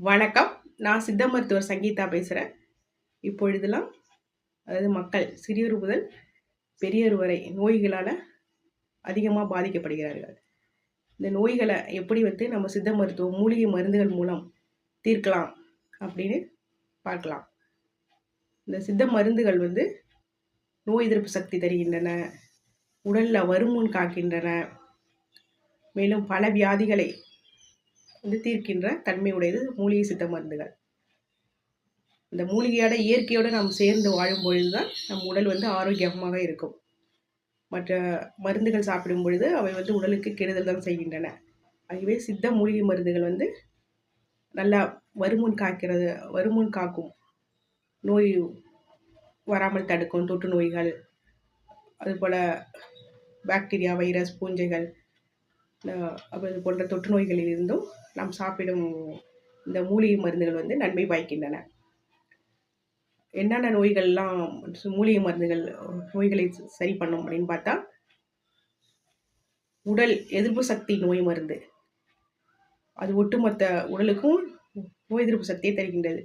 வணக்கம். நான் சித்த மருத்துவர் சங்கீதா பேசுறேன். இப்பொழுதெல்லாம் அதாவது மக்கள் சிறியோர் முதல் பெரியோர் வரை நோய்களால அதிகமா பாதிக்கப்படுகிறார்கள். இந்த நோய்கள எப்படி நம்ம சித்த மருத்துவம், மூலிகை மருந்துகள் மூலம் தீர்க்கலாம் அப்படின்னு பார்க்கலாம். இந்த சித்த மருந்துகள் நோய் எதிர்ப்பு சக்தி தருகின்றன, உடல்ல வருமுன் காக்கின்றன, மேலும் பல வியாதிகளை தீர்க்கின்ற தன்மை உடையது மூலிகை சித்த மருந்துகள். இந்த மூலிகையோட இயற்கையோடு நாம் சேர்ந்து வாழும் பொழுது தான் நம் உடல் ஆரோக்கியமாக இருக்கும். மற்ற மருந்துகள் சாப்பிடும் பொழுது அவை உடலுக்கு கெடுதல் தான் செய்கின்றன. ஆகவே சித்த மூலிகை மருந்துகள் நல்லா வருமுன் காக்கும், நோய் வராமல் தடுக்கும், தொற்று நோய்கள், அதுபோல் பாக்டீரியா, வைரஸ், பூஞ்சைகள் அது போன்ற தொற்று நோய்களில் இருந்தும் நாம் சாப்பிடும் இந்த மூலிகை மருந்துகள் நன்மை பயக்கின்றன. என்னென்ன நோய்கள்லாம் மூலிகை மருந்துகள் நோய்களை சரி பண்ணும் அப்படின்னு பார்த்தா, உடல் எதிர்ப்பு சக்தி நோய் மருந்து, அது ஒட்டுமொத்த உடலுக்கும் நோய் எதிர்ப்பு சக்தியை தருகின்றது.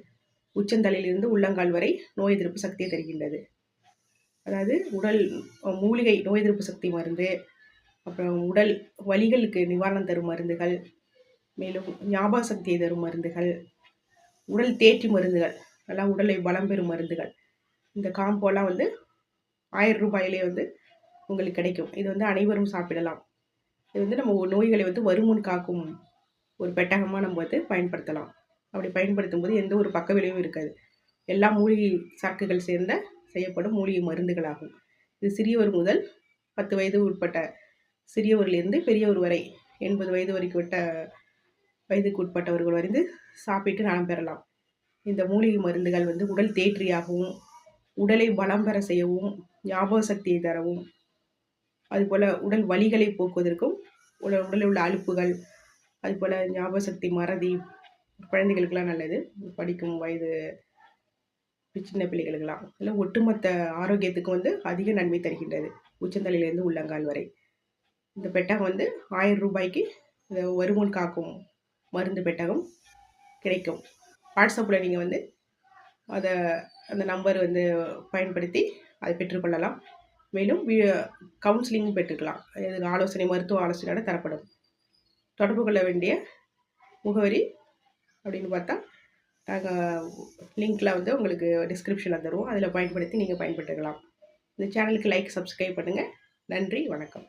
உச்சந்தலையிலிருந்து உள்ளங்கால் வரை நோய் எதிர்ப்பு சக்தியை தருகின்றது. அதாவது உடல் மூலிகை நோய் எதிர்ப்பு சக்தி மருந்து, அப்புறம் உடல் வலிகளுக்கு நிவாரணம் தரும் மருந்துகள், மேலும் ஞாபக சக்தியை தரும் மருந்துகள், உடல் தேற்றி மருந்துகள், நல்லா உடலை பலம் பெறும் மருந்துகள். இந்த காம்போலாம் 1000 ரூபாயிலே உங்களுக்கு கிடைக்கும். இது அனைவரும் சாப்பிடலாம். இது நம்ம நோய்களை வருமுன் காக்கும் ஒரு பெட்டகமாக நம்ம பயன்படுத்தலாம். அப்படி பயன்படுத்தும் போது எந்த ஒரு பக்க விளைவும் இருக்காது. எல்லா மூலிகை சாக்குகள் சேர்ந்த செய்யப்படும் மூலிகை மருந்துகளாகும். இது சிறியவர் முதல் 10 வயது உட்பட்ட சிறியவரிலிருந்து பெரியவர் வரை 80 வயதுக்கு உட்பட்டவர்கள் வரைந்து சாப்பிட்டு நலம் பெறலாம். இந்த மூலிகை மருந்துகள் உடல் தேற்றியாகவும், உடலை பலம் பெற செய்யவும், ஞாபக சக்தியை தரவும், அதுபோல் உடல் வலிகளை போக்குவதற்கும், உடலில் உள்ள அலுப்புகள், அதுபோல் ஞாபக சக்தி, மறதி, குழந்தைகளுக்கெல்லாம் நல்லது. படிக்கும் வயது சின்ன பிள்ளைகளுக்கெல்லாம் இல்லை, ஒட்டுமொத்த ஆரோக்கியத்துக்கு அதிக நன்மை தருகின்றது. உச்சந்தலையிலேருந்து உள்ளங்கால் வரை. இந்த பெட்டகம் 1000 ரூபாய்க்கு வருமுன் காக்கும் மருந்து பெட்டகம் கிடைக்கும். வாட்ஸ்அப்பில் நீங்கள் அதை அந்த நம்பர் பயன்படுத்தி அதை பெற்றுக்கொள்ளலாம். மேலும் கவுன்சிலிங் பெற்றுக்கலாம். ஆலோசனை, மருத்துவ ஆலோசனையோட தரப்படும். தொடர்பு கொள்ள வேண்டிய முகவரி அப்படின்னு பார்த்தா, நாங்கள் லிங்க்கில் உங்களுக்கு டிஸ்கிரிப்ஷனில் தருவோம். அதில் பயன்படுத்தி நீங்கள் பயன்படுத்திக்கலாம். இந்த சேனலுக்கு லைக், சப்ஸ்கிரைப் பண்ணுங்கள். நன்றி, வணக்கம்.